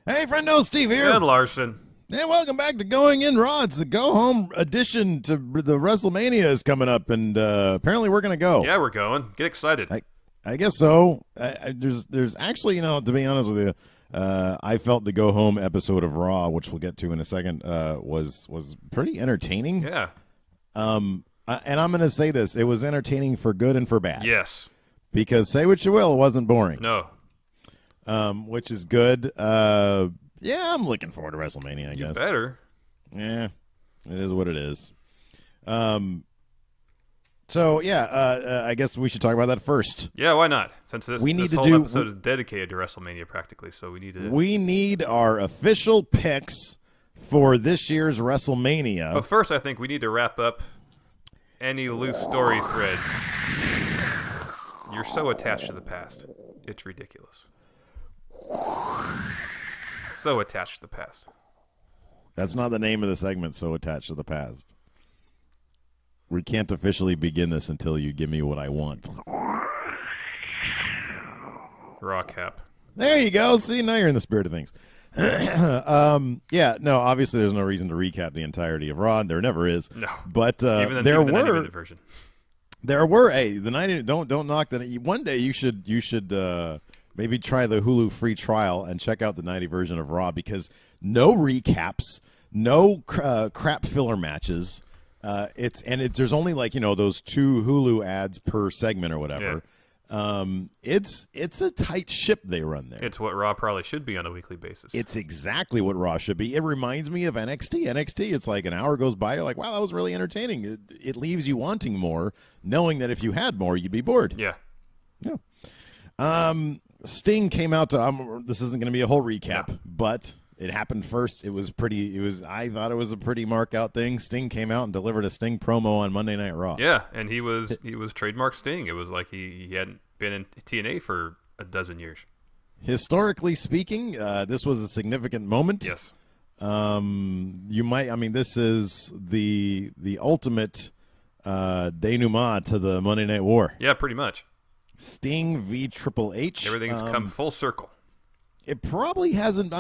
Hey, friendo, Steve here. And Larson. Hey, welcome back to Going In Raw. It's the go-home edition to the WrestleMania is coming up, and apparently we're going to go. Yeah, we're going. Get excited. I guess so. There's actually, to be honest with you, I felt the go-home episode of Raw, which we'll get to in a second, was pretty entertaining. Yeah. And I'm going to say this. It was entertaining for good and for bad. Yes. Because say what you will, it wasn't boring. No. Which is good. Yeah, I'm looking forward to WrestleMania, I guess. You better. Yeah, it is what it is. So, yeah, I guess we should talk about that first. Yeah, why not? Since this whole episode is dedicated to WrestleMania practically, so we need to... We need our official picks for this year's WrestleMania. But first, I think we need to wrap up any loose story threads. You're so attached to the past. It's ridiculous. So attached to the past. That's not the name of the segment, So Attached to the Past. We can't officially begin this until you give me what I want. Raw cap. There you go. See, now you're in the spirit of things. Yeah, no, obviously there's no reason to recap the entirety of Raw. There never is. No. But even there the were... version. There were the 90. Don't knock that. One day you should maybe try the Hulu free trial and check out the 90 version of Raw, because no recaps, no crap filler matches. There's only those 2 Hulu ads per segment or whatever. Yeah. It's a tight ship they run there. It's what Raw probably should be on a weekly basis. It's exactly what Raw should be. It reminds me of NXT. NXT, it's like an hour goes by, you're like, wow, that was really entertaining. It leaves you wanting more, knowing that if you had more, you'd be bored. Yeah. Yeah. Sting came out to. This isn't going to be a whole recap, but it happened first. I thought it was a pretty mark out thing. Sting came out and delivered a Sting promo on Monday Night Raw. Yeah, and he was trademark Sting. It was like he hadn't been in TNA for a dozen years. Historically speaking, this was a significant moment. Yes. This is the ultimate denouement to the Monday Night War. Yeah, pretty much. Sting v Triple H. Everything's come full circle. It probably hasn't.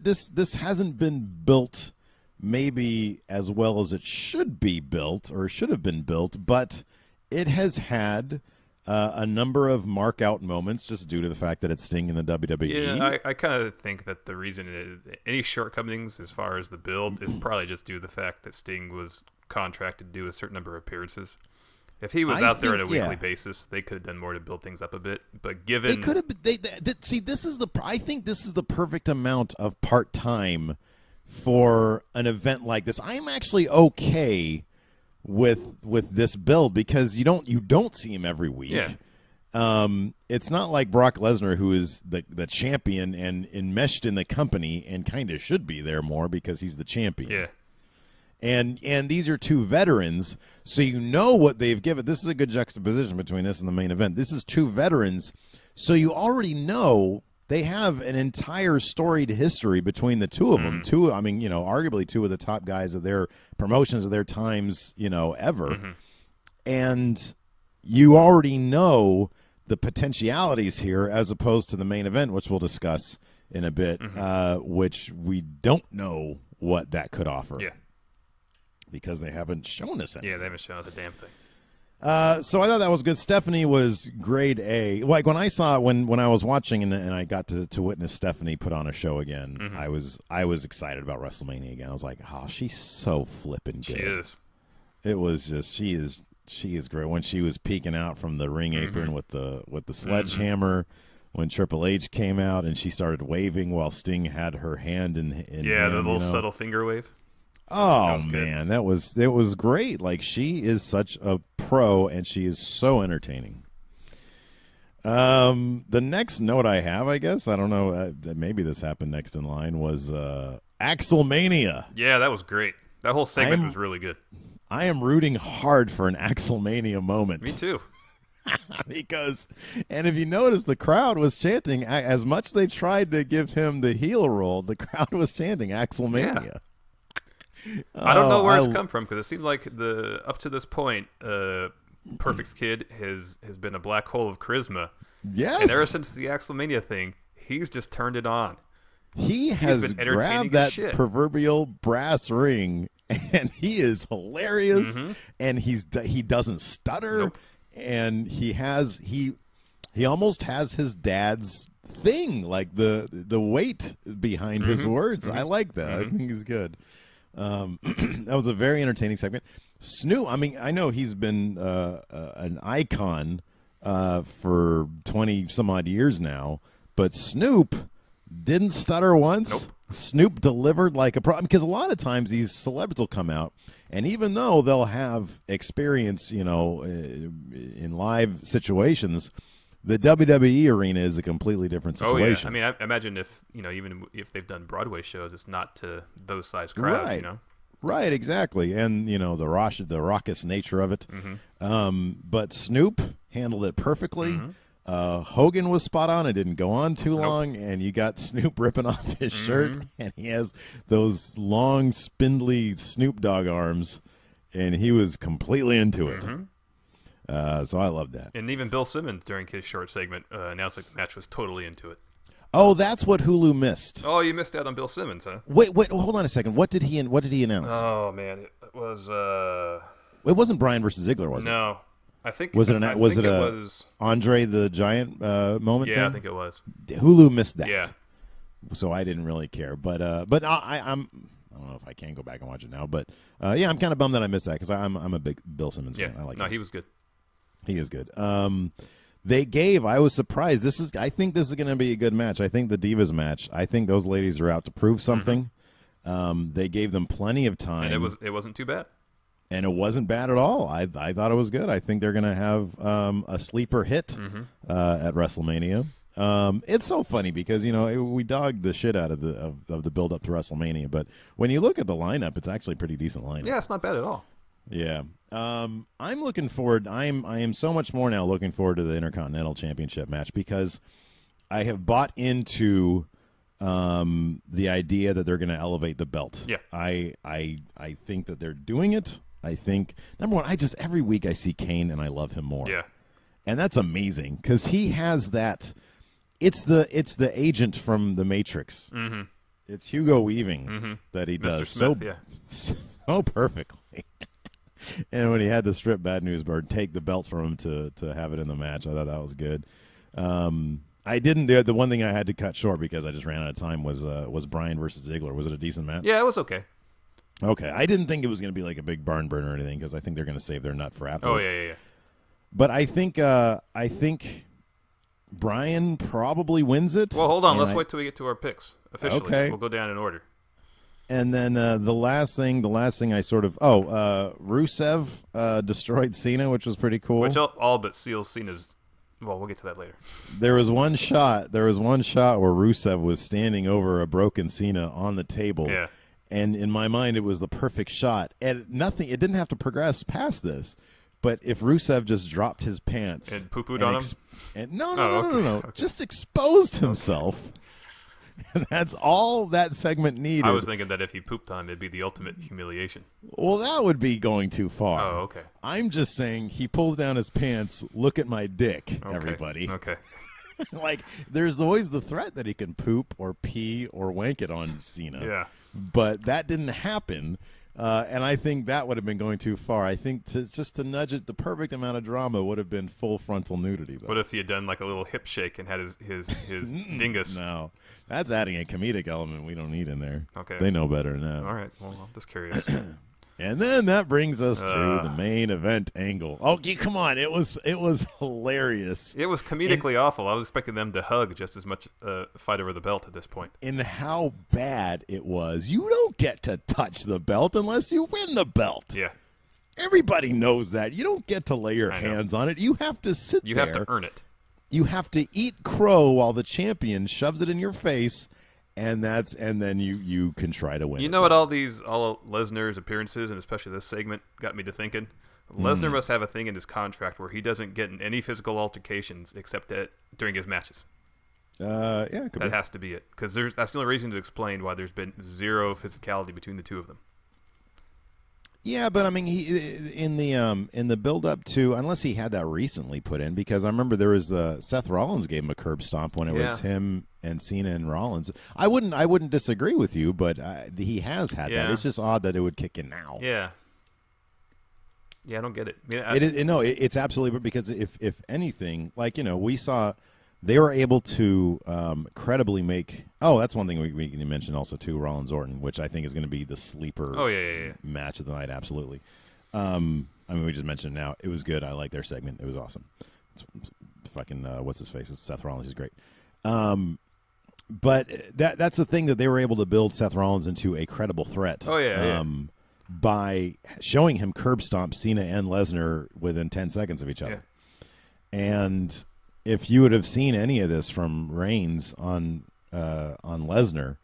This hasn't been built maybe as well as it should be built or should have been built, but it has had a number of mark-out moments just due to the fact that it's Sting in the WWE. Yeah, I kind of think that the reason any shortcomings as far as the build is probably just due to the fact that Sting was contracted to do a certain number of appearances. If he was out there on a weekly basis, they could have done more to build things up a bit. But given they could have, see, I think this is the perfect amount of part-time for an event like this. I'm actually okay with this build because you don't see him every week. Yeah. It's not like Brock Lesnar, who is the champion and enmeshed in the company and kind of should be there more because he's the champion. Yeah. And these are 2 veterans, so you know what they've given. This is a good juxtaposition between this and the main event. This is 2 veterans, so you already know they have an entire storied history between the 2 of them. Arguably 2 of the top guys of their promotions of their times, ever. Mm-hmm. And you already know the potentialities here as opposed to the main event, which we'll discuss in a bit, which we don't know what that could offer. Yeah. Because they haven't shown us anything. Yeah, they haven't shown us a damn thing. So I thought that was good. Stephanie was grade A. Like when I saw when I was watching and I got to witness Stephanie put on a show again, I was excited about WrestleMania again. I was like, oh, she's so flippin' good. She is. It was just she is great. When she was peeking out from the ring apron with the sledgehammer, when Triple H came out and she started waving while Sting had her hand in the little subtle finger wave. Oh man, it was great. Like, she is such a pro and she is so entertaining. The next note I have, I guess, I don't know, maybe this happened next in line, was Axelmania. Yeah, that was great. That whole segment was really good. I am rooting hard for an Axelmania moment. Me too. Because, and if you notice, the crowd was chanting, as much as they tried to give him the heel role, the crowd was chanting Axelmania. Yeah. I don't know where it's come from, because it seemed like up to this point, Perfect's kid has been a black hole of charisma. Yes. And ever since the Wrestlemania thing, he's just turned it on. He has grabbed that proverbial brass ring, and he is hilarious, and he doesn't stutter, and he almost has his dad's thing, like the weight behind his words. I like that. I think he's good. That was a very entertaining segment. Snoop, I mean, I know he's been an icon for 20 some odd years now, but Snoop didn't stutter once. Snoop delivered like a pro, because a lot of times these celebrities will come out, and even though they'll have experience, you know, in live situations, the WWE arena is a completely different situation. Oh, yeah. I mean, I imagine if, you know, even if they've done Broadway shows, it's not to those size crowds, you know? Right, exactly. And, you know, the raucous nature of it. But Snoop handled it perfectly. Hogan was spot on. It didn't go on too long, and you got Snoop ripping off his shirt, and he has those long, spindly Snoop Dogg arms, and he was completely into it. So I love that. And even Bill Simmons, during his short segment, announced that the match was totally into it. Oh, that's what Hulu missed. Oh, you missed out on Bill Simmons, huh? Wait, hold on a second. What did he announce? Oh man, it was. It wasn't Bryan versus Ziggler, was it? No, I think was it Andre the Giant moment? Yeah, then? I think it was. Hulu missed that. Yeah. So I didn't really care, but I don't know if I can go back and watch it now, but yeah, I'm kind of bummed that I missed that, because I'm a big Bill Simmons fan. I like him. He was good. He is good. I was surprised. I think this is going to be a good match. I think the Divas match, I think those ladies are out to prove something. They gave them plenty of time. And it wasn't too bad. And it wasn't bad at all. I thought it was good. I think they're going to have a sleeper hit at WrestleMania. It's so funny because, you know, we dogged the shit out of the build up to WrestleMania, but when you look at the lineup, it's actually a pretty decent lineup. Yeah, it's not bad at all. Yeah. I'm looking forward. I am so much more now looking forward to the Intercontinental Championship match, because I have bought into the idea that they're going to elevate the belt. Yeah. I think that they're doing it. I think, number one, every week I see Kane and I love him more. Yeah. And that's amazing, because he has that. It's the agent from The Matrix. It's Hugo Weaving that he does Smith, so perfectly. And when he had to strip Bad News Bird, take the belt from him to have it in the match, I thought that was good. I didn't. The one thing I had to cut short because I just ran out of time was Bryan versus Ziggler. Was it a decent match? Yeah, it was okay. Okay, I didn't think it was going to be like a big barn burner or anything, because I think they're going to save their nut for afterwards. Oh yeah. But I think Bryan probably wins it. Well, hold on. Let's wait till we get to our picks officially. Okay. We'll go down in order. And then the last thing I sort of Rusev destroyed Cena, which was pretty cool. Which all but seals Cena's. Well, we'll get to that later. There was one shot where Rusev was standing over a broken Cena on the table. Yeah. And in my mind, it was the perfect shot. And it didn't have to progress past this. But if Rusev just dropped his pants and poo-pooed on him, and no, okay. Just exposed himself. And that's all that segment needed. I was thinking that if he pooped on him, it'd be the ultimate humiliation. Well, that would be going too far. Oh, okay. I'm just saying he pulls down his pants, look at my dick, everybody. Okay. Like, there's always the threat that he can poop or pee or wank it on Cena. Yeah. But that didn't happen. And I think that would have been going too far. I think just to nudge it, the perfect amount of drama would have been full frontal nudity, though. What if he had done like a little hip shake and had his dingus? No. That's adding a comedic element we don't need in there. Okay. They know better than that. All right. Well, I'm just curious. And then that brings us to the main event angle. Oh, come on. It was hilarious. It was comedically awful. I was expecting them to hug just as much fight over the belt at this point. In how bad it was. You don't get to touch the belt unless you win the belt. Yeah. Everybody knows that. You don't get to lay your hands on it. You have to sit there. You have to earn it. You have to eat crow while the champion shoves it in your face. And then you can try to win. You know what? All Lesnar's appearances, and especially this segment, got me to thinking. Lesnar must have a thing in his contract where he doesn't get in any physical altercations except during his matches. Yeah, that has to be it, because that's the only reason to explain why there's been zero physicality between the two of them. Yeah, but I mean, he in the build up to, unless he had that recently put in, because I remember there was Seth Rollins gave him a curb stomp when it was him and Cena and Rollins. I wouldn't disagree with you, but he has had that. It's just odd that it would kick in now. Yeah. Yeah, I don't get it. It's absolutely, because if anything, like, we saw. They were able to credibly make. Oh, that's one thing we can mention also too. Rollins Orton, which I think is going to be the sleeper. Match of the night. Absolutely. I mean, we just mentioned it now. It was good. I like their segment. It was awesome. It's fucking what's his face? It's Seth Rollins. He's great. But that's the thing, that they were able to build Seth Rollins into a credible threat. By showing him curb stomp Cena and Lesnar within 10 seconds of each other, and. If you would have seen any of this from Reigns on Lesnar,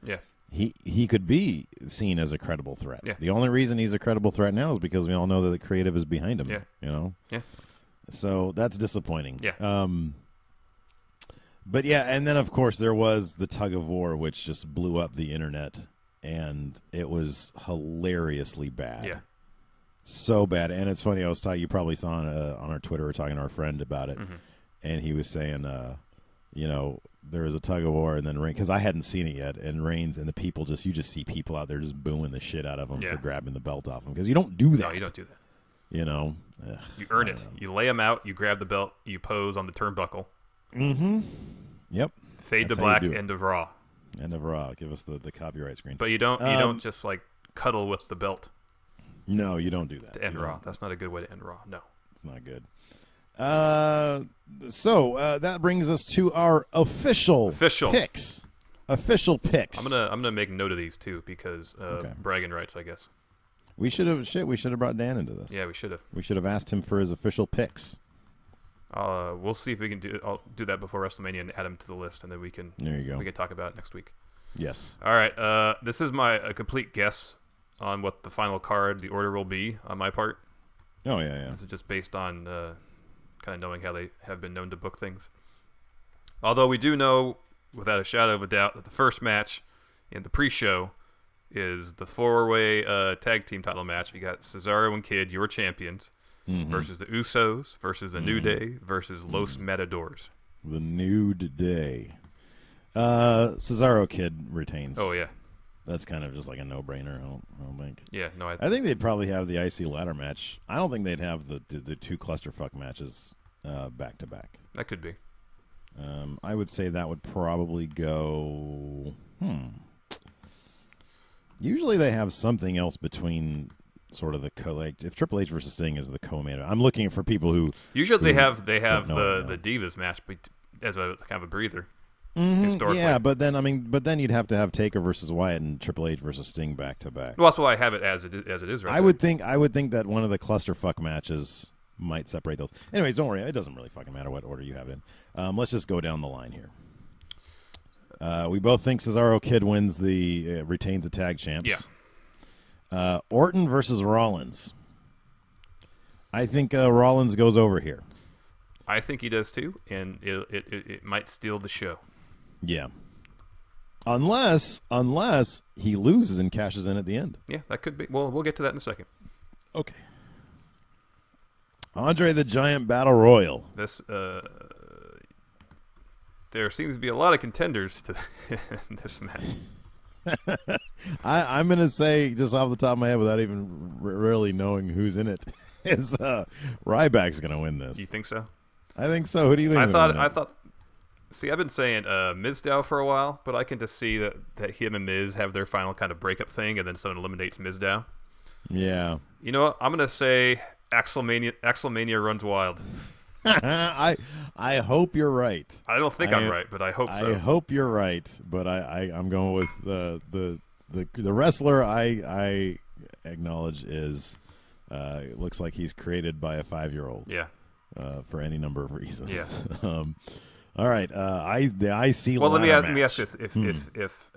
he could be seen as a credible threat. Yeah. The only reason he's a credible threat now is because we all know that the creative is behind him. Yeah. So that's disappointing. Yeah. But yeah, and then of course there was the tug of war, which just blew up the internet, and it was hilariously bad. Yeah. So bad, and it's funny. I was talking. You probably saw on our Twitter. We were talking to our friend about it. Mm-hmm. And he was saying, there was a tug of war, and then Reigns, because I hadn't seen it yet, and Reigns and the people you just see people out there just booing the shit out of him for grabbing the belt off him, because you don't do that. No, you don't do that. You earn it. You lay him out, you grab the belt, you pose on the turnbuckle. Mm-hmm. Yep. Fade to black, end of Raw. End of Raw. Give us the copyright screen. But you don't just like cuddle with the belt. No, you don't do that. To end Raw. That's not a good way to end Raw. No. It's not good. So that brings us to our official picks. Official picks. I'm gonna make note of these too, because bragging rights, I guess. We should have brought Dan into this. Yeah, we should have. We should have asked him for his official picks. We'll see if we can do. I'll do that before WrestleMania and add him to the list, and then we can. There you go. We can talk about it next week. Yes. All right. This is a complete guess on what the final card, the order will be on my part. Oh yeah. This is just based on. Kind of knowing how they have been known to book things. Although we do know, without a shadow of a doubt, that the first match in the pre-show is the four-way tag team title match. We got Cesaro and Kid, your champions, versus the Usos, versus the New Day, versus Los Matadors. The New Day. Cesaro Kid retains. Oh, yeah. That's kind of just like a no-brainer, I don't think. Yeah, no, I think they'd probably have the IC ladder match. I don't think they'd have the two clusterfuck matches back-to-back. That could be. I would say that would probably go... Usually they have something else between sort of the if Triple H versus Sting is the co-main. I'm looking for people who... Usually they have the Divas match as a kind of a breather. Mm-hmm. Yeah, but then you'd have to have Taker versus Wyatt and Triple H versus Sting back to back. Well, that's why I have it as it is right I would think that one of the clusterfuck matches might separate those. Anyways, don't worry, it doesn't really fucking matter what order you have it in. Let's just go down the line here. We both think Cesaro Kid wins retains the tag champs. Yeah. Orton versus Rollins. I think Rollins goes over here. I think he does too, and it might steal the show. Yeah. Unless he loses and cashes in at the end. Yeah, that could be. Well, we'll get to that in a second. Okay. Andre the Giant Battle Royal. This there seems to be a lot of contenders to this match. I'm going to say, just off the top of my head, without even really knowing who's in it, is Ryback's going to win this. You think so? I think so. Who do you think? I thought. See, I've been saying Mizdow for a while, but I can just see that him and Miz have their final kind of breakup thing, and then someone eliminates Mizdow. Yeah. You know what? I'm gonna say Axelmania runs wild. I hope you're right. I don't think I'm right, but I hope so. I hope you're right, but I'm going with the wrestler I acknowledge is looks like he's created by a 5-year-old. Yeah. For any number of reasons. Yeah. All right. The IC. Well, let me ask this: if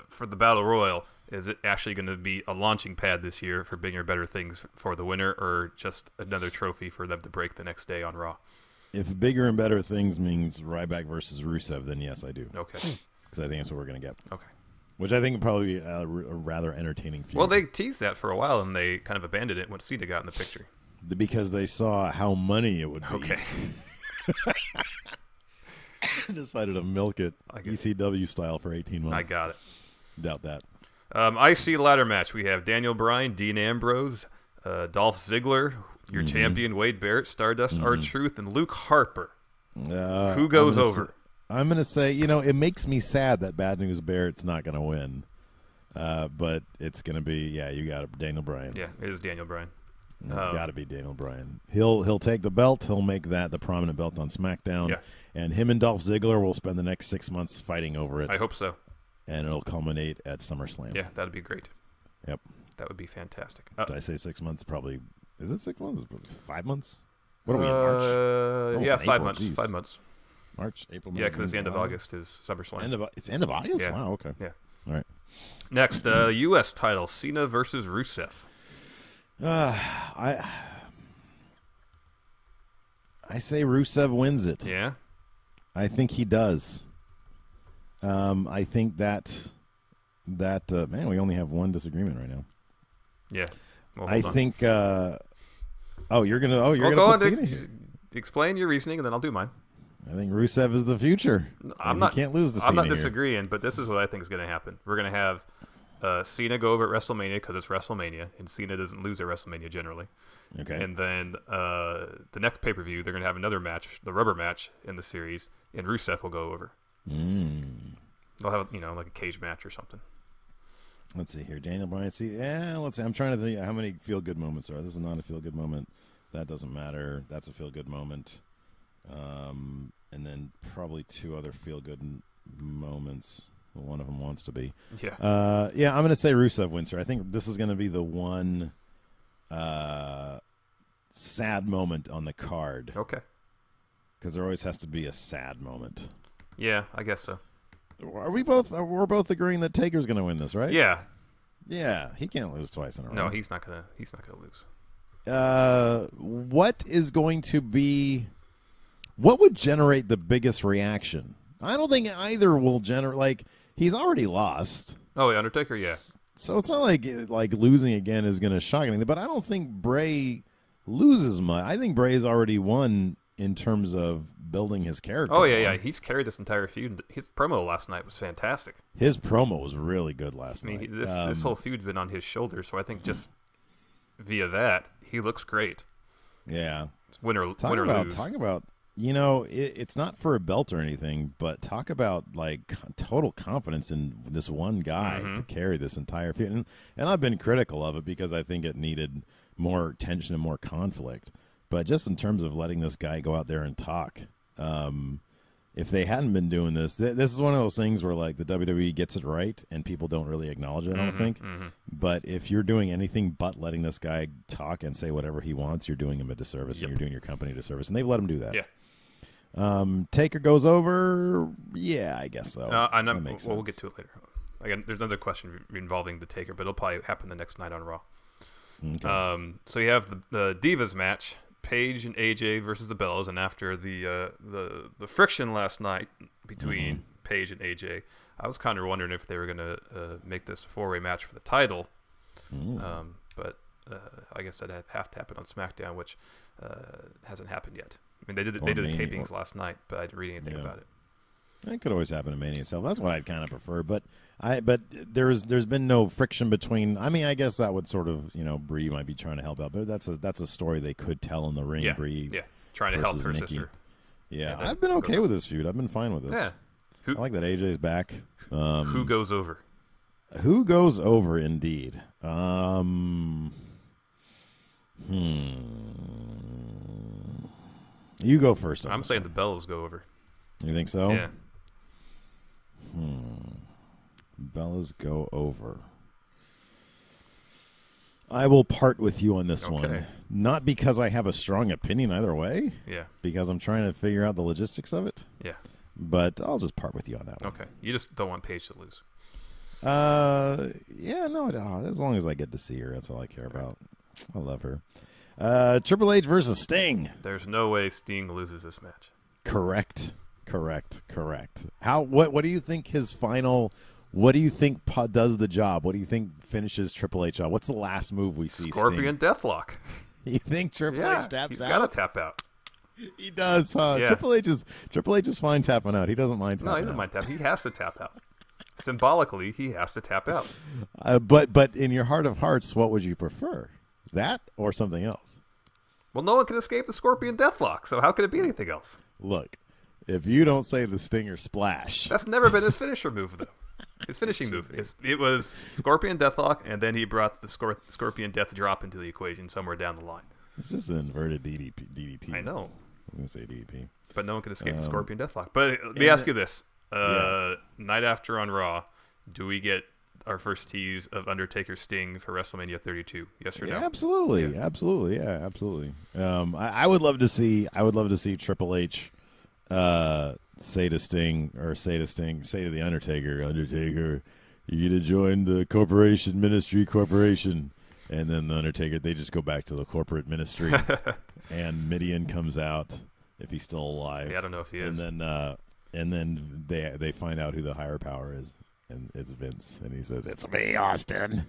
for the Battle Royal, is it actually going to be a launching pad this year for bigger, better things for the winner, or just another trophy for them to break the next day on Raw? If bigger and better things means Ryback versus Rusev, then yes, I do. Okay. Because I think that's what we're going to get. Okay. Which I think would probably be a rather entertaining feud. Well, they teased that for a while, and they kind of abandoned it when Cena got in the picture. Because they saw how money it would be. Okay. Decided to milk it ECW style for 18 months. I got it. Doubt that. IC ladder match. We have Daniel Bryan, Dean Ambrose, Dolph Ziggler, your champion Wade Barrett, Stardust, R-Truth, and Luke Harper. Who goes over? I'm going to say, it makes me sad that Bad News Barrett's not going to win. But it's going to be, you got it, Daniel Bryan. Yeah, it is Daniel Bryan. It's got to be Daniel Bryan. He'll take the belt. He'll make that the prominent belt on SmackDown. Yeah. And him and Dolph Ziggler will spend the next 6 months fighting over it. I hope so. And it'll culminate at SummerSlam. Yeah, that'd be great. Yep. That would be fantastic. Did I say 6 months? Probably. Is it 6 months? 5 months? What are we in March? Yeah, 5 April, months. geez. 5 months. March, April, May. Yeah, because the end of August is SummerSlam. It's end of August? Yeah. Wow, okay. Yeah. All right. Next, U.S. title, Cena versus Rusev. I say Rusev wins it. Yeah? I think he does. I think that man, we only have one disagreement right now. Yeah. Well, I think. You're gonna go put on Cena? explain your reasoning, and then I'll do mine. I think Rusev is the future. You can't lose to Cena. I'm not disagreeing, but this is what I think is going to happen. We're going to have Cena go over at WrestleMania because it's WrestleMania, and Cena doesn't lose at WrestleMania generally. Okay. And then the next pay-per-view, they're going to have another match, the rubber match in the series, and Rusev will go over. They'll have like a cage match or something. Let's see here, Daniel Bryan. Let's see. I'm trying to think how many feel-good moments are. This is not a feel-good moment. That doesn't matter. That's a feel-good moment. And then probably two other feel-good moments. One of them wants to be. Yeah. I'm going to say Rusev wins here. I think this is going to be the one sad moment on the card. Okay. Because there always has to be a sad moment. Yeah, I guess so. We're both agreeing that Taker's going to win this, right? Yeah. Yeah, he can't lose twice in a row. No, he's not gonna lose. What is going to be? What would generate the biggest reaction? I don't think either will generate. Like, he's already lost. Oh, yeah, Undertaker, yeah. So it's not like losing again is going to shock anything. But I don't think Bray loses much. I think Bray's already won in terms of building his character. Oh, yeah. He's carried this entire feud. His promo last night was fantastic. His promo was really good last night. This whole feud's been on his shoulders, so I think just via that, he looks great. Yeah. Win or lose. Talk about, it's not for a belt or anything, but talk about, like, total confidence in this one guy to carry this entire feud. And I've been critical of it because I think it needed more tension and more conflict. But just in terms of letting this guy go out there and talk, if they hadn't been doing this, this is one of those things where, like, the WWE gets it right and people don't really acknowledge it, I don't think. But if you're doing anything but letting this guy talk and say whatever he wants, you're doing him a disservice and you're doing your company a disservice. And they've let him do that. Yeah. Taker goes over. Yeah, I guess so. We'll get to it later. Again, there's another question involving the Taker, but it'll probably happen the next night on Raw. Okay. So you have the Divas match. Paige and AJ versus the Bellas, and after the friction last night between Paige and AJ, I was kind of wondering if they were going to make this a four-way match for the title. But I guess that'd have to happen on SmackDown, which hasn't happened yet. I mean, they did the tapings last night, but I didn't read anything about it. It could always happen to Mania itself. That's what I'd kind of prefer. But there's been no friction between. I mean, I guess that would sort of, Brie might be trying to help out, but that's a story they could tell in the ring. Brie, trying to help her Nikki. Sister. Yeah, I've been okay with this feud. I've been fine with this. Yeah, I like that AJ's back. Who goes over? Who goes over? Indeed. You go first. I'm saying the Bellas go over. You think so? Yeah. Bellas go over. I will part with you on this one. Not because I have a strong opinion either way. Yeah. Because I'm trying to figure out the logistics of it. Yeah. But I'll just part with you on that one. Okay. You just don't want Paige to lose. As long as I get to see her, that's all I care about. I love her. Triple H versus Sting. There's no way Sting loses this match. Correct. What do you think his final What do you think does the job? What do you think finishes Triple H off? What's the last move we see? Scorpion Sting? Deathlock. You think Triple H taps out? He's got to tap out. He does, huh? Yeah. Triple H is fine tapping out. He doesn't mind tapping out. No, he doesn't mind tapping. He has to tap out. Symbolically, he has to tap out. But in your heart of hearts, what would you prefer? That or something else? Well, no one can escape the Scorpion Deathlock, so how could it be anything else? Look, if you don't say the Stinger Splash. That's never been his finisher move, though. His finishing move. It was Scorpion Deathlock, and then he brought the Scorpion Death Drop into the equation somewhere down the line. It's just an inverted DDT. I know. I was going to say DDP. But no one can escape the Scorpion Deathlock. But let me ask you this. Night after on Raw, do we get our first tease of Undertaker Sting for WrestleMania 32? Yes or no? Yeah, absolutely. Yeah. Absolutely. Yeah, absolutely. I would love to see Triple H say to the Undertaker, you get to join the ministry corporation. And then the Undertaker, they just go back to the corporate ministry, and Mideon comes out if he's still alive. Yeah, I don't know if he is. And then they find out who the higher power is, and it's Vince, and he says, "It's me, Austin."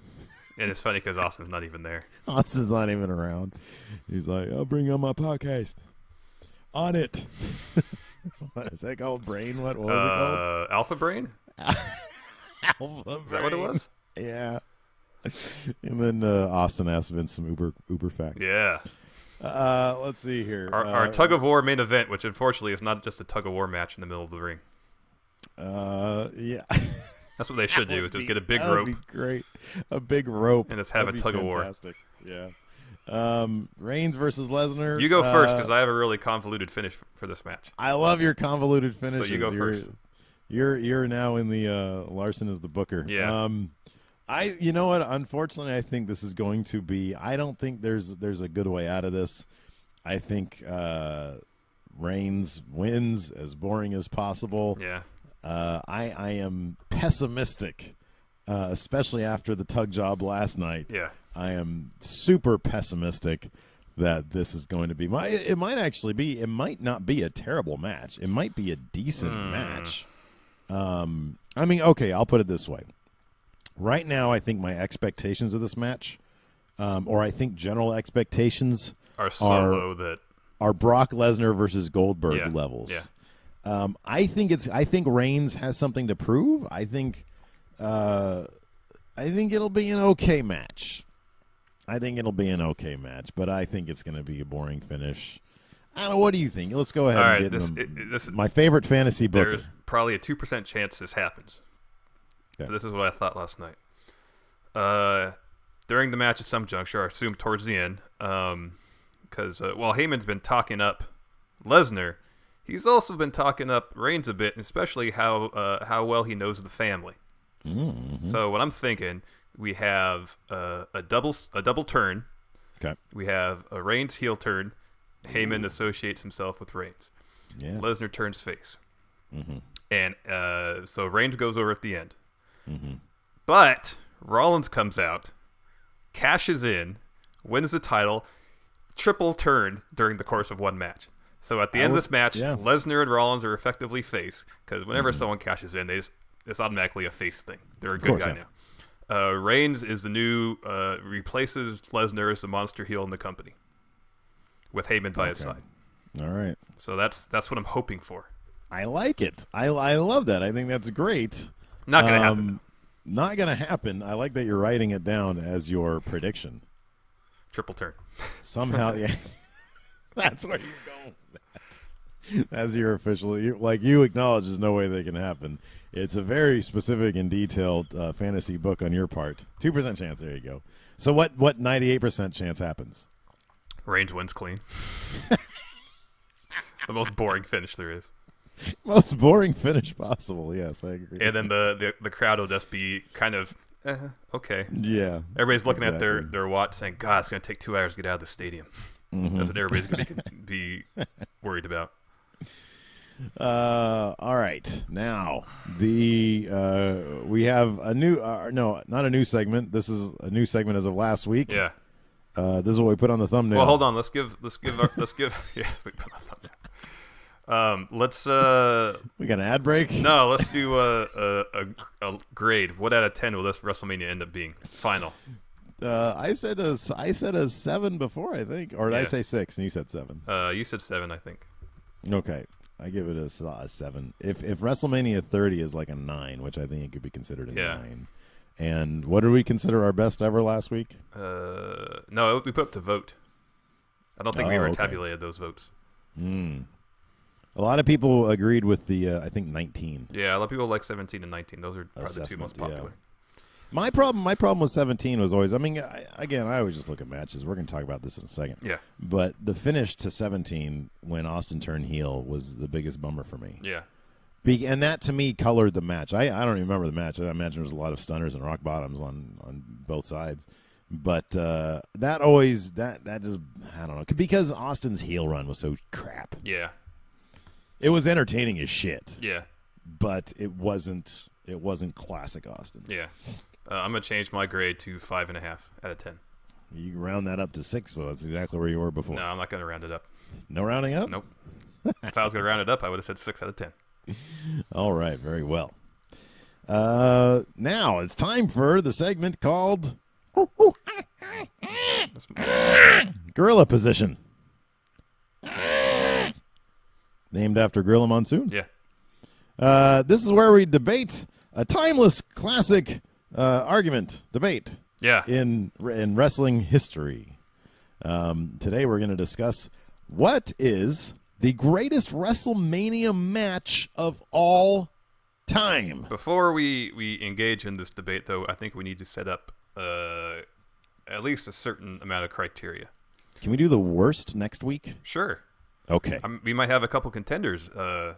And it's funny because Austin's not even there. Austin's not even around. He's like, "I'll bring on my podcast on it." What is that called? Brain? What was it called? Alpha Brain. Alpha Brain. Is that what it was? Yeah. And then Austin asked Vince some Uber facts. Yeah. Let's see here. Our tug of war main event, which unfortunately is not just a tug of war match in the middle of the ring. Yeah. That's what they should do. Is just get a big rope. That would be great. A big rope. And just have a tug of war. Yeah. Reigns versus Lesnar. You go first because I have a really convoluted finish for this match. I love your convoluted finishes. So you go first. You're now in the Larson is the booker. Yeah. You know what? Unfortunately, I think this is going to be. I don't think there's a good way out of this. I think Reigns wins, as boring as possible. Yeah. I am pessimistic, especially after the tug job last night. Yeah. I am super pessimistic that this is going to be. It might not be a terrible match. It might be a decent match. I mean, okay, I'll put it this way. Right now, I think my expectations of this match, or I think general expectations, are so low that are Brock Lesnar versus Goldberg levels. Yeah. I think Reigns has something to prove. I think it'll be an okay match. But I think it's going to be a boring finish. I don't know. What do you think? Let's go ahead and get this my favorite fantasy booker. There's probably a 2% chance this happens. Okay. But this is what I thought last night. During the match at some juncture, I assume towards the end, because while Heyman's been talking up Lesnar, he's also been talking up Reigns a bit, and especially how well he knows the family. Mm-hmm. So what I'm thinking, we have a double turn. Okay. We have a Reigns heel turn. Heyman associates himself with Reigns. Yeah. Lesnar turns face. Mm-hmm. And so Reigns goes over at the end. Mm-hmm. But Rollins comes out, cashes in, wins the title, triple turn during the course of one match. So at the end of this match, Lesnar and Rollins are effectively face, because whenever someone cashes in, it's automatically a face thing. They're a good guy now. Reigns is the new replaces Lesnar as the monster heel in the company, with Heyman by his side. All right. So that's what I'm hoping for. I like it. I love that. I think that's great. Not going to happen. Not going to happen. I like that you're writing it down as your prediction. Triple turn. Somehow, yeah. That's where you're going with that. That's your official. You acknowledge there's no way they can happen. It's a very specific and detailed fantasy book on your part. 2% chance. There you go. So what 98% chance happens? Reigns wins clean. The most boring finish there is. Most boring finish possible. Yes, I agree. And then the crowd will just be kind of okay. Yeah. Everybody's looking at their watch, saying, "God, it's going to take 2 hours to get out of the stadium." Mm-hmm. That's what everybody's going to be worried about. All right. Now we have a new no, not a new segment. This is a new segment as of last week. Yeah. This is what we put on the thumbnail. Well, hold on. Let's give. Yeah, we put on the thumbnail. Let's We got an ad break? No, let's do a grade. What out of 10 will this WrestleMania end up being? Final. I said a 7 before, I think, or did I say 6 and you said 7? You said 7, I think. Okay, I give it a 7. If WrestleMania 30 is like a 9, which I think it could be considered a 9. And what did we consider our best ever last week? No, we put up to vote. I don't think we ever tabulated those votes. A lot of people agreed with the, I think, 19. Yeah, a lot of people like 17 and 19. Those are probably the two most popular. Yeah. My problem with 17 was always, I mean, I always just look at matches. We're going to talk about this in a second. Yeah. But the finish to 17 when Austin turned heel was the biggest bummer for me. Yeah. And that, to me, colored the match. I don't even remember the match. I imagine there was a lot of stunners and rock bottoms on both sides. But that always, that just, I don't know. Because Austin's heel run was so crap. Yeah. It was entertaining as shit. Yeah. But it wasn't classic Austin. Yeah. I'm going to change my grade to 5.5 out of 10. You can round that up to 6, so that's exactly where you were before. No, I'm not going to round it up. No rounding up? Nope. If I was going to round it up, I would have said 6 out of 10. All right, very well. Now it's time for the segment called Gorilla Position. Named after Gorilla Monsoon. Yeah. This is where we debate a timeless classic debate. Yeah. In wrestling history. Today we're going to discuss what is the greatest WrestleMania match of all time. Before we engage in this debate, though, I think we need to set up at least a certain amount of criteria. Can we do the worst next week? Sure. Okay. We might have a couple contenders. I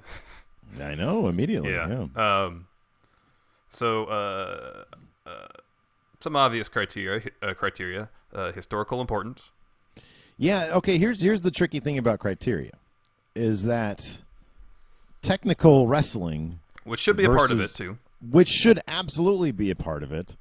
know, immediately. Yeah. So some obvious criteria. Historical importance. Yeah, okay, here's the tricky thing about criteria, is that technical wrestling... Which should be a part of it, too. Which should absolutely be a part of it.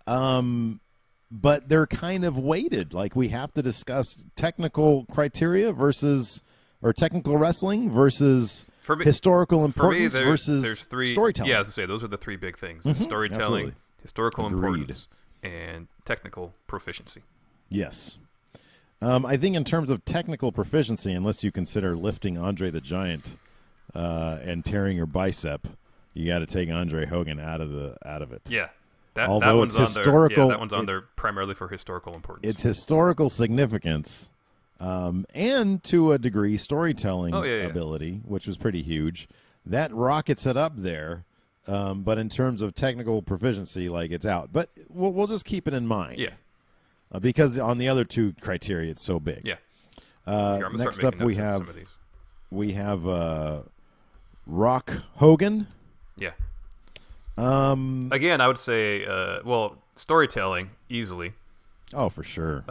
But they're kind of weighted. Like, we have to discuss technical criteria or technical wrestling versus historical importance versus storytelling. Yeah, as I say, those are the three big things. Storytelling, absolutely. Historical importance, and technical proficiency. Yes. I think in terms of technical proficiency, unless you consider lifting Andre the Giant and tearing your bicep, you got to take Andre Hogan out of it. Yeah. Although it's historical, that one's on there primarily for historical importance. It's historical significance, and to a degree, storytelling ability, which was pretty huge. That rockets it up there, but in terms of technical proficiency, like, it's out. But we'll just keep it in mind. Yeah. Because on the other two criteria, it's so big. Yeah. Next up, we have Rock Hogan. Yeah. Again, I would say, storytelling, easily. Oh, for sure.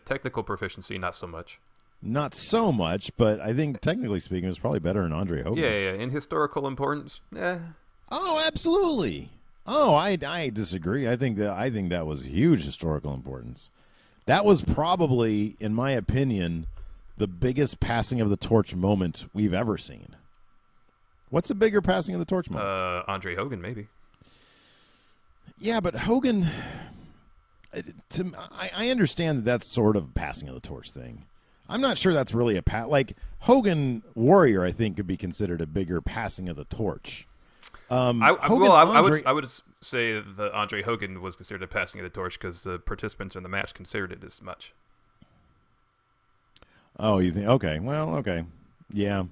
Technical proficiency, not so much. Not so much, but I think technically speaking, it was probably better than Andre Hogan. Yeah. In historical importance, Oh, absolutely. Oh, I disagree. I think that was huge historical importance. That was probably, in my opinion, the biggest passing of the torch moment we've ever seen. What's a bigger passing of the torch moment? Andre Hogan, maybe. Yeah, but Hogan, I understand that that's sort of passing of the torch thing. I'm not sure that's really a like Hogan Warrior. I think could be considered a bigger passing of the torch. I would say that Andre Hogan was considered a passing of the torch because the participants in the match considered it as much. Oh, you think? Okay, well, okay, yeah.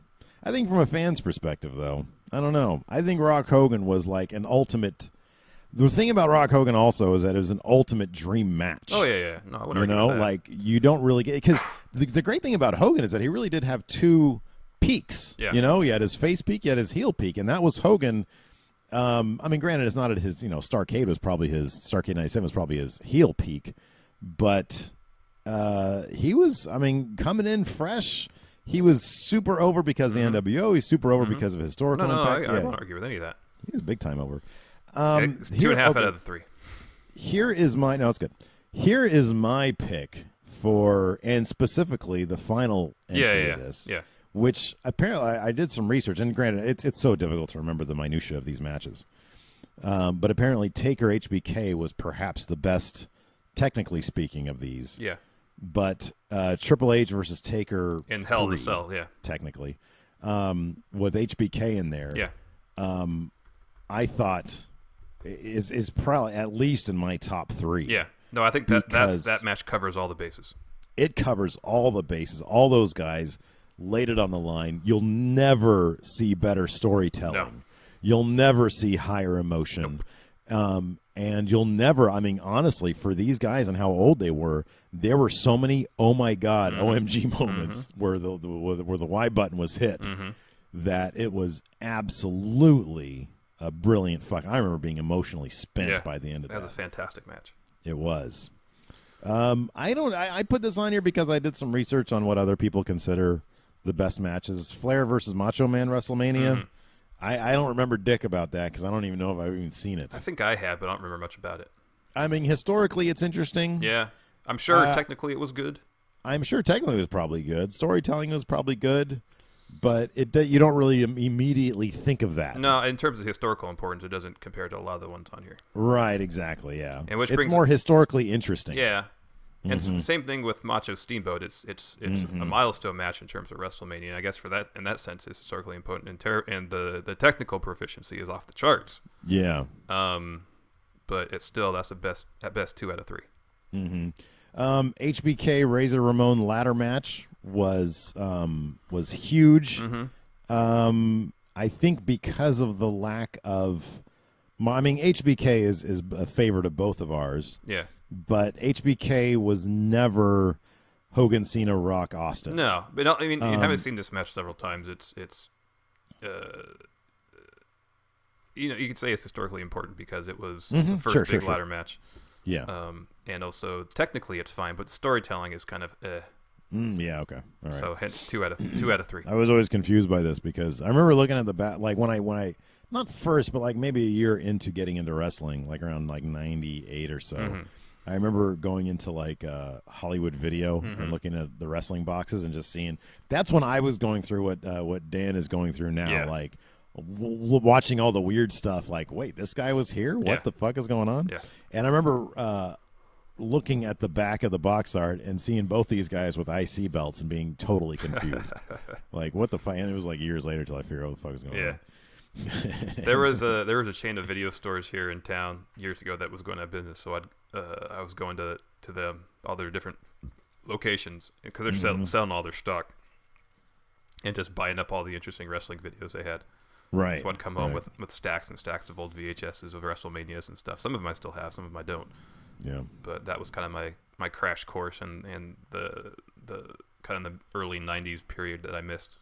I think from a fan's perspective, though, I don't know. I think Rock Hogan was like an ultimate. The thing about Rock Hogan also is that it was an ultimate dream match. Oh yeah. No, I wouldn't argue with that. Like you don't really get because the great thing about Hogan is that he really did have two peaks. Yeah. You know, he had his face peak, he had his heel peak, and that was Hogan. I mean, granted, it's not at his. Starrcade Starrcade '97 was probably his heel peak, but he was. I mean, coming in fresh. He was super over because of the NWO. He's super over because of historical impact. I won't argue with any of that. He was big time over. It's 2.5 out of the 3. Here is my it's good. Here is my pick for, and specifically the final entry of this, which apparently I did some research, and granted, it's so difficult to remember the minutia of these matches. But apparently, Taker HBK was perhaps the best, technically speaking, of these. Yeah. But Triple H versus Taker in Hell in a Cell, yeah, technically, with HBK in there, yeah, I thought is probably at least in my top 3. Yeah, no, I think that match covers all the bases. It covers all the bases. All those guys laid it on the line. You'll never see better storytelling. No. You'll never see higher emotion. Nope. And you'll never, I mean, honestly, for these guys and how old they were, there were so many oh my God, OMG moments where the Y button was hit that it was absolutely a brilliant fuck. I remember being emotionally spent by the end of that. That was a fantastic match. It was. I put this on here because I did some research on what other people consider the best matches. Flair versus Macho Man WrestleMania. I don't remember dick about that because I don't even know if I've even seen it. I think I have, but I don't remember much about it. I mean, historically, it's interesting. Yeah. I'm sure technically it was good. I'm sure technically it was probably good. Storytelling was probably good, but you don't really immediately think of that. No, in terms of historical importance, it doesn't compare to a lot of the ones on here. Right, exactly, yeah. And it's more historically interesting. Yeah. And same thing with Macho Steamboat. It's a milestone match in terms of WrestleMania. And I guess in that sense, it's historically important. And the technical proficiency is off the charts. Yeah. But it's still at best 2 out of 3. HBK Razor Ramon ladder match was huge. I think because of the lack of, I mean, HBK is a favorite of both of ours. Yeah. But HBK was never Hogan, Cena, Rock, Austin. No, but I mean, having seen this match several times, it's you could say it's historically important because it was the first big ladder match. Yeah. And also technically it's fine, but the storytelling is kind of yeah. Okay. All right. So hence 2 out of 3. I was always confused by this because I remember looking at the bat like when I not first, but like maybe a year into getting into wrestling, like around like 98 or so. I remember going into like Hollywood Video and looking at the wrestling boxes and just seeing. That's when I was going through what Dan is going through now, like watching all the weird stuff. Like, wait, this guy was here. What the fuck is going on? Yeah. And I remember looking at the back of the box art and seeing both these guys with IC belts and being totally confused. Like, what the fuck? And it was like years later till I figured out what the fuck is going on. there was a chain of video stores here in town years ago that was going out of business, so I was going to them, all their different locations, because they're selling all their stock and just buying up all the interesting wrestling videos they had. Right. So I'd come home with stacks and stacks of old VHSs of WrestleManias and stuff. Some of them I still have, some of them I don't. Yeah. But that was kind of my crash course and the kind of the early 90s period that I missed.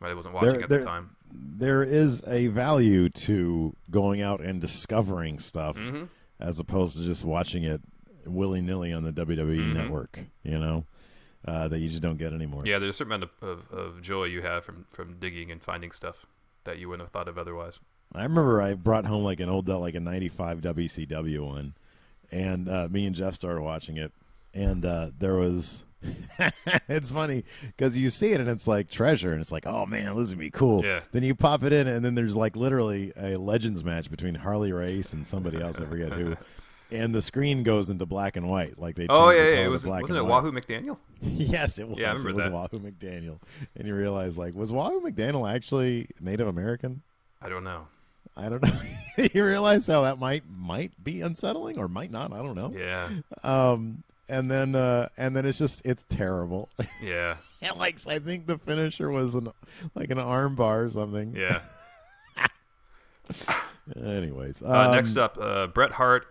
I wasn't watching at the time. There is a value to going out and discovering stuff as opposed to just watching it willy-nilly on the WWE network, that you just don't get anymore. Yeah, there's a certain amount of joy you have from digging and finding stuff that you wouldn't have thought of otherwise. I remember I brought home like an old, like a 95 WCW one, and me and Jeff started watching it, and there was... It's funny because you see it and it's like treasure and it's like, oh man, this is gonna be cool. Yeah. Then you pop it in and then there's like literally a Legends match between Harley Race and somebody else, I forget who, and the screen goes into black and white, like they changed it was wasn't it Wahoo McDaniel? Yes, it was. Yeah, I remember that. It was Wahoo McDaniel, and you realize like, was Wahoo McDaniel actually Native American? I don't know. You realize how that might be unsettling or might not. I don't know. Yeah. And then it's terrible. Yeah. And like I think the finisher was an arm bar or something. Yeah. Anyways, next up, Bret Hart,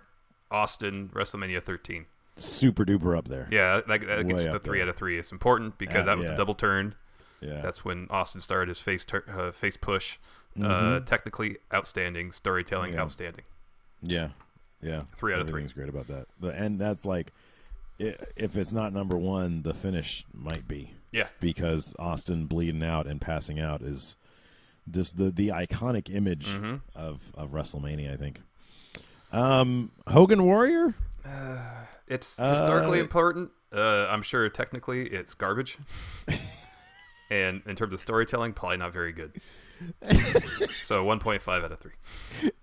Austin, WrestleMania 13. Super duper up there. Yeah, that gets the 3 out of 3. It's important because that was a double turn. Yeah. That's when Austin started his face push. Technically outstanding, storytelling outstanding. Yeah. 3 out of 3. Everything's great about that. And that's like, if it's not number one, the finish might be. Yeah. Because Austin bleeding out and passing out is just the iconic image of WrestleMania, I think. Hogan Warrior? It's historically important. I'm sure technically it's garbage. And in terms of storytelling, probably not very good. So 1.5 out of 3.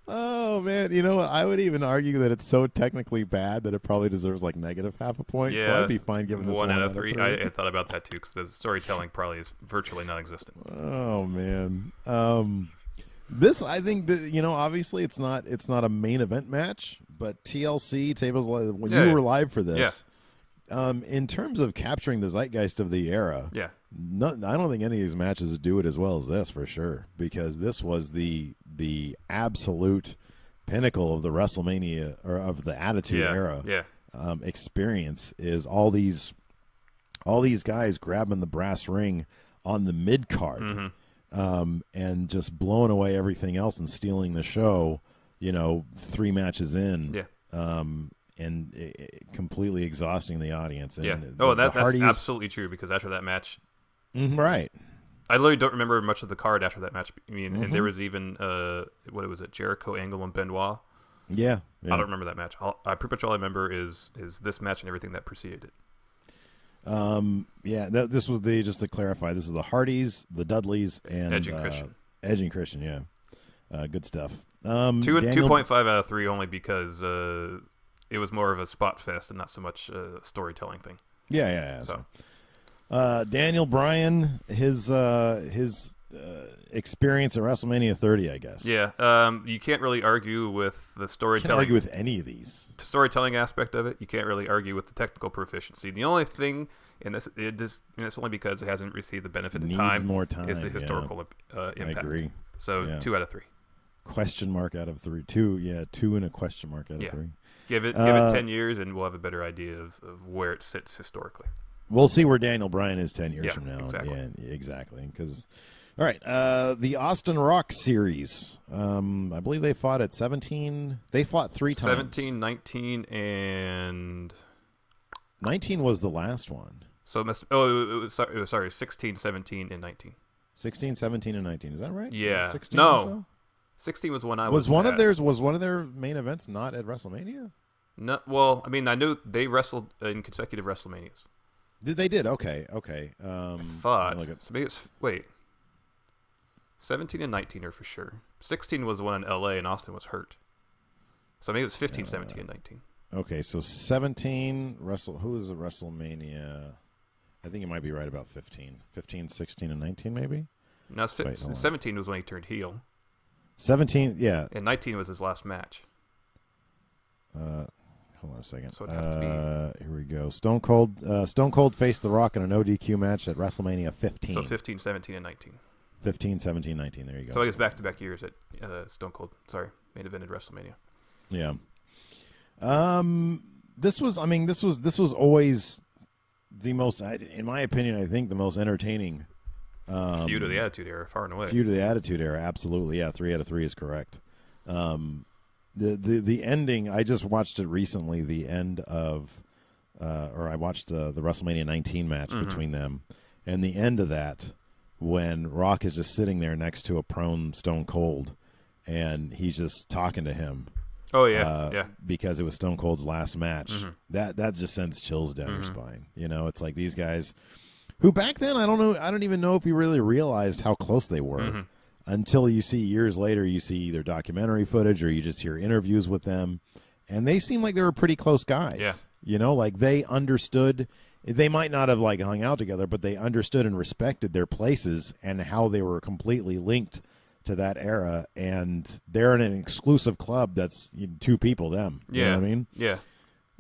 Oh man, you know what? I would even argue that it's so technically bad that it probably deserves like negative half a point. Yeah, so I'd be fine giving this 1 out of 3. I thought about that too, because the storytelling probably is virtually non-existent. Oh man, this I think that, you know, obviously it's not a main event match, but TLC tables when you were live for this. In terms of capturing the zeitgeist of the era, I don't think any of these matches do it as well as this for sure, because this was the absolute pinnacle of the WrestleMania or of the Attitude Era experience. Is all these guys grabbing the brass ring on the mid card, and just blowing away everything else and stealing the show. You know, 3 matches in. And completely exhausting the audience. And that's absolutely true, because after that match, right. I literally don't remember much of the card after that match. I mean, and there was even what was it, Jericho, Angle, and Benoit. Yeah. I don't remember that match. Pretty much all I remember is this match and everything that preceded it. This was just to clarify, this is the Hardys, the Dudleys, and Edge and Christian. Edge and Christian, good stuff. 2.5 out of 3 only because it was more of a spot fest and not so much a storytelling thing. So, Daniel Bryan, his experience at WrestleMania 30, I guess. You can't really argue with the storytelling. Can't argue with any of these. The storytelling aspect of it, you can't really argue with the technical proficiency. The only thing, and it's only because it hasn't received the benefit of time. Needs more time. Is the historical impact. I agree. So 2 out of 3. Question mark out of 3. 2 and a question mark out of 3. Give it 10 years, and we'll have a better idea of where it sits historically. We'll see where Daniel Bryan is 10 years from now. Exactly. Yeah, exactly. Because, all right, the Austin Rock series. I believe they fought at 17. They fought 3 times. 17, 19, and 19 was the last one. So it was 16, 17, and 19. 16, 17, and 19. Is that right? Yeah. 16 no. Or so? 16 was when I was one of their main events not at WrestleMania? No, well, I mean, I knew they wrestled in consecutive WrestleManias. They did. Okay. I thought. So maybe wait. 17 and 19 are for sure. 16 was the one in L.A. and Austin was hurt. So maybe it was 15, 17, and 19. Okay, so 17 who was at WrestleMania? I think it might be right about 15. 15, 16, and 19 maybe? No, 17 was when he turned heel. 17, yeah. And 19 was his last match. Hold on a second. So it'd have to be... Here we go. Stone Cold faced The Rock in an ODQ match at WrestleMania 15. So 15, 17, and 19. 15, 17, 19. There you go. So I guess back-to-back years at Stone Cold. Sorry, main evented WrestleMania. Yeah. This was always the most, in my opinion, I think the most entertaining feud of the Attitude Era, far and away. Feud of the Attitude Era, absolutely. Yeah, 3 out of 3 is correct. The ending, I just watched it recently. The end of, I watched the WrestleMania 19 match between them, and the end of that, when Rock is just sitting there next to a prone Stone Cold, and he's just talking to him. Oh yeah, because it was Stone Cold's last match. That just sends chills down your spine. You know, it's like these guys, who back then I don't even know if we really realized how close they were until you see years later. You see either documentary footage or you just hear interviews with them, and they seem like they were pretty close guys. Yeah. You know, like they understood. They might not have like hung out together, but they understood and respected their places and how they were completely linked to that era, and they're in an exclusive club that's 2 people, them. You know what I mean? Yeah.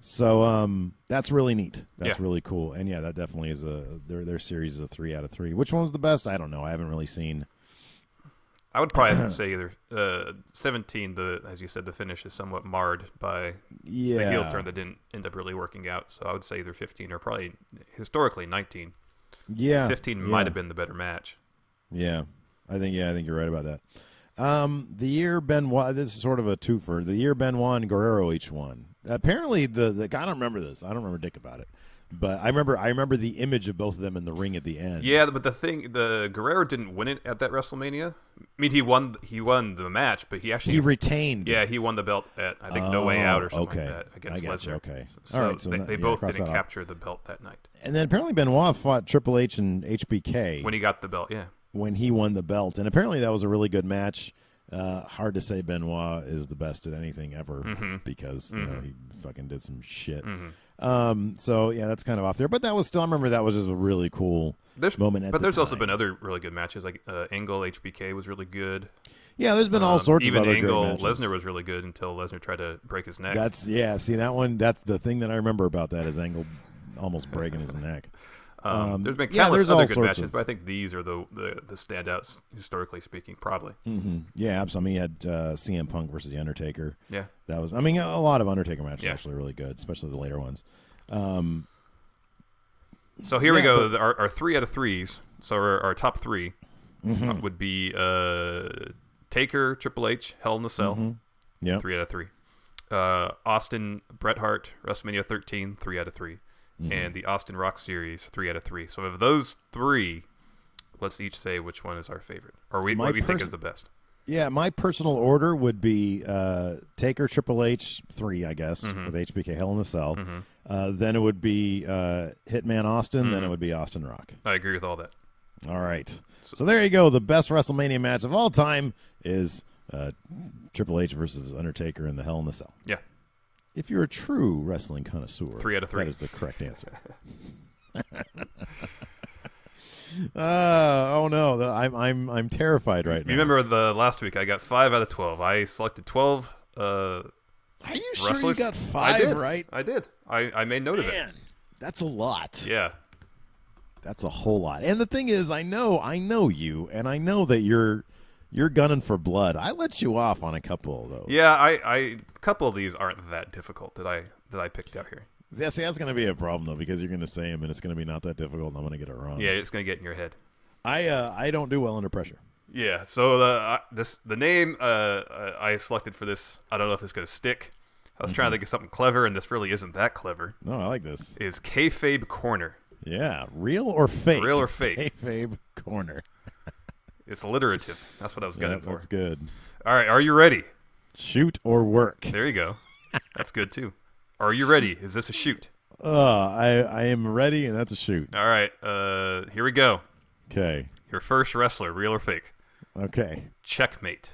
So that's really neat. That's really cool. And yeah, that definitely is their series is a 3 out of 3. Which one's the best? I don't know. I haven't really seen. I would probably have to say either 17. As you said, the finish is somewhat marred by the heel turn that didn't end up really working out. So I would say either 15 or probably historically 19. Yeah, 15 might have been the better match. Yeah. I think you're right about that. The year Benoit, this is sort of a twofer. The year Benoit and Guerrero each won. Apparently, I don't remember this. I don't remember dick about it. But I remember the image of both of them in the ring at the end. Yeah, but the Guerrero didn't win it at that WrestleMania. I mean, he won the match, but he retained. Yeah, he won the belt at I think No Way Out or something like that against Lesnar. Okay, so all right. So they both didn't capture the belt that night. And then apparently Benoit fought Triple H and HBK when he got the belt. Yeah, when he won the belt, and apparently that was a really good match. Hard to say Benoit is the best at anything ever because you know he fucking did some shit. So yeah, that's kind of off there, but that was still. I remember that was just a really cool moment. But there's also been other really good matches, like Angle HBK was really good. Yeah, there's been all sorts of other Angle great matches. Lesnar was really good until Lesnar tried to break his neck. See that one. That's the thing that I remember about that is Angle almost breaking his neck. There's been countless other good matches, but I think these are the standouts historically speaking, probably. Yeah, absolutely. I mean, you had CM Punk versus the Undertaker. Yeah, that was. I mean, a lot of Undertaker matches actually really good, especially the later ones. So here we go. Our 3 out of 3s. So our top 3 would be Taker, Triple H, Hell in a Cell. Yeah, 3 out of 3. Austin, Bret Hart, WrestleMania 13, 3 out of 3. And the Austin Rock Series, 3 out of 3. So of those 3, let's each say which one is our favorite, or what we think is the best. Yeah, my personal order would be Taker, Triple H, 3, I guess, with HBK, Hell in a Cell. Then it would be Hitman Austin. Then it would be Austin Rock. I agree with all that. All right. So there you go. The best WrestleMania match of all time is Triple H versus Undertaker in the Hell in a Cell. Yeah. If you're a true wrestling connoisseur, 3 out of 3. That is the correct answer. Oh no! I'm terrified right now. Remember the last week? I got 5 out of 12. I selected 12. Are you wrestlers. Sure you got 5 right? I did. I made note of it. That's a lot. Yeah, that's a whole lot. And the thing is, I know you, and I know that you're gunning for blood. I let you off on a couple of those. Yeah, a couple of these aren't that difficult that I picked out here. Yeah, see, that's going to be a problem though because you're going to say them and it's going to be not that difficult. And I'm going to get it wrong. Yeah, it's going to get in your head. I don't do well under pressure. Yeah, so the name I selected for this, I don't know if it's going to stick. I was trying to think of something clever, and this really isn't that clever. No, I like this. Is Kayfabe Corner. Yeah, real or fake? Real or fake? Kayfabe Corner. It's alliterative. That's what I was gunning for. That's good. All right, are you ready? Shoot or work. There you go. That's good too. Are you ready? Is this a shoot? I am ready, and that's a shoot. All right, here we go. Okay. Your first wrestler, real or fake? Okay. Checkmate.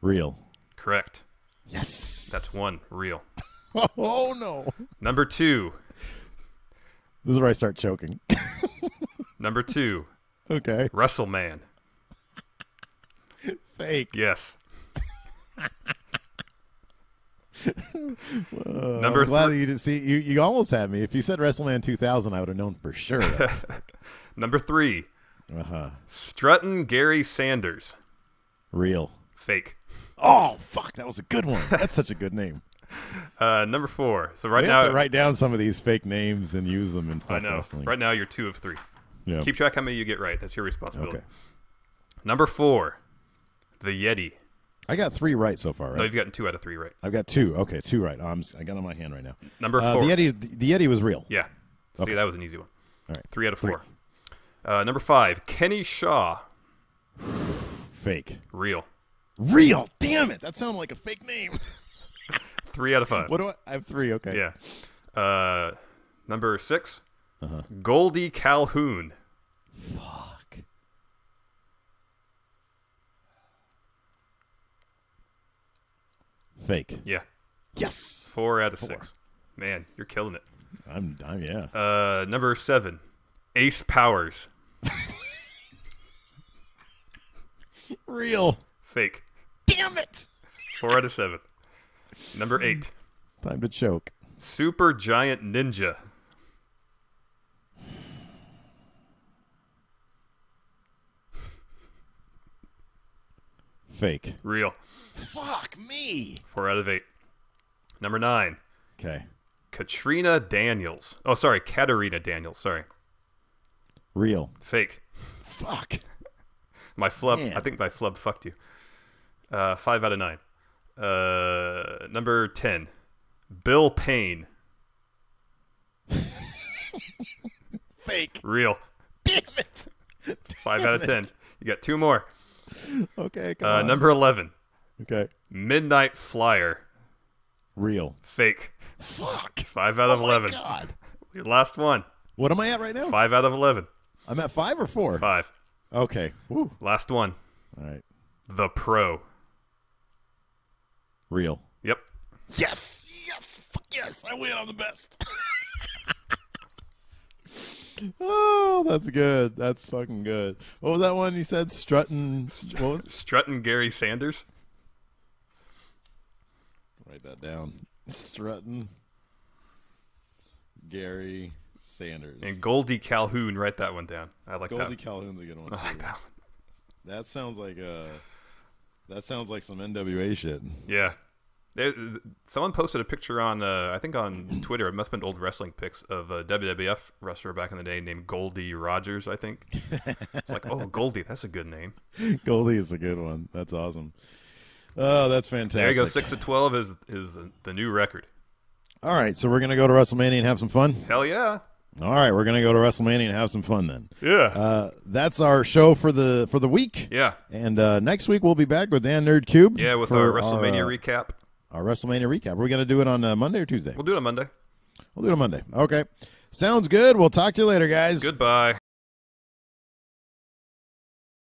Real. Correct. Yes. That's 1. Real. Oh, no. Number 2. This is where I start choking. Number 2. Okay. WrestleMan. Fake. Yes. Number 3. You almost had me. If you said WrestleMania 2000, I would have known for sure. That was fake. Number 3. Struttin' Gary Sanders. Real. Fake. Oh, fuck. That was a good one. That's such a good name. Number 4. So we have to write down some of these fake names and use them in wrestling. Right now, you're 2 of 3. Yeah. Keep track how many you get right. That's your responsibility. Okay. Number 4. The Yeti. I got 3 right so far, right? No, you've gotten 2 out of 3 right. I've got 2. Okay, 2 right. I got it on my hand right now. Number 4. The Yeti was real. Yeah. See, okay. That was an easy one. All right. 3 out of 4. Number 5. Kenny Shaw. Fake. Real. Real. Damn it. That sounded like a fake name. 3 out of 5. What do I have? 3. Okay. Yeah. Number 6. Goldie Calhoun. Fuck. Fake. Yeah. Yes. 4 out of 6. Man, you're killing it. I'm yeah. Number 7. Ace Powers. Real. Fake. Damn it. 4 out of 7. Number 8. Time to choke. Super Giant Ninja. Fake. Real. Fuck me. 4 out of 8. Number 9. Okay. Katrina Daniels. Oh, sorry. Katarina Daniels. Sorry. Real. Fake. Fuck. My flub. Man. I think my flub fucked you. 5 out of 9. Number 10. Bill Payne. Fake. Real. Damn it. 5 out of 10. You got 2 more. Okay, come on. Number 11. Okay. Midnight Flyer. Real. Fake. Fuck. 5 out of 11. My God. Your last one. What am I at right now? 5 out of 11. I'm at 5 or 4? 5. Okay. Woo. Last one. All right. The Pro. Real. Yep. Yes. Yes. Fuck yes. I win. I'm the best. Oh, that's good. That's fucking good. What was that one you said? Strutting. What was it? Strutting Gary Sanders. Write that down. Strutting Gary Sanders. And Goldie Calhoun. Write that one down. I like Goldie that. Calhoun's a good one I too. like that one. That sounds like some NWA shit. Yeah. Someone posted a picture on, I think on Twitter. It must have been old wrestling pics of a WWF wrestler back in the day named Goldie Rogers, I think. It's like, oh, Goldie, that's a good name. Goldie is a good one. That's awesome. Oh, that's fantastic. There you go. 6 of 12 is the new record. All right, so we're going to go to WrestleMania and have some fun? Hell yeah. All right, we're going to go to WrestleMania and have some fun then. Yeah. That's our show for the week. Yeah. And next week we'll be back with Dan Nerd Cubed. Yeah, with our WrestleMania recap. Our WrestleMania recap. Are we going to do it on Monday or Tuesday? We'll do it on Monday. We'll do it on Monday. Okay. Sounds good. We'll talk to you later, guys. Goodbye.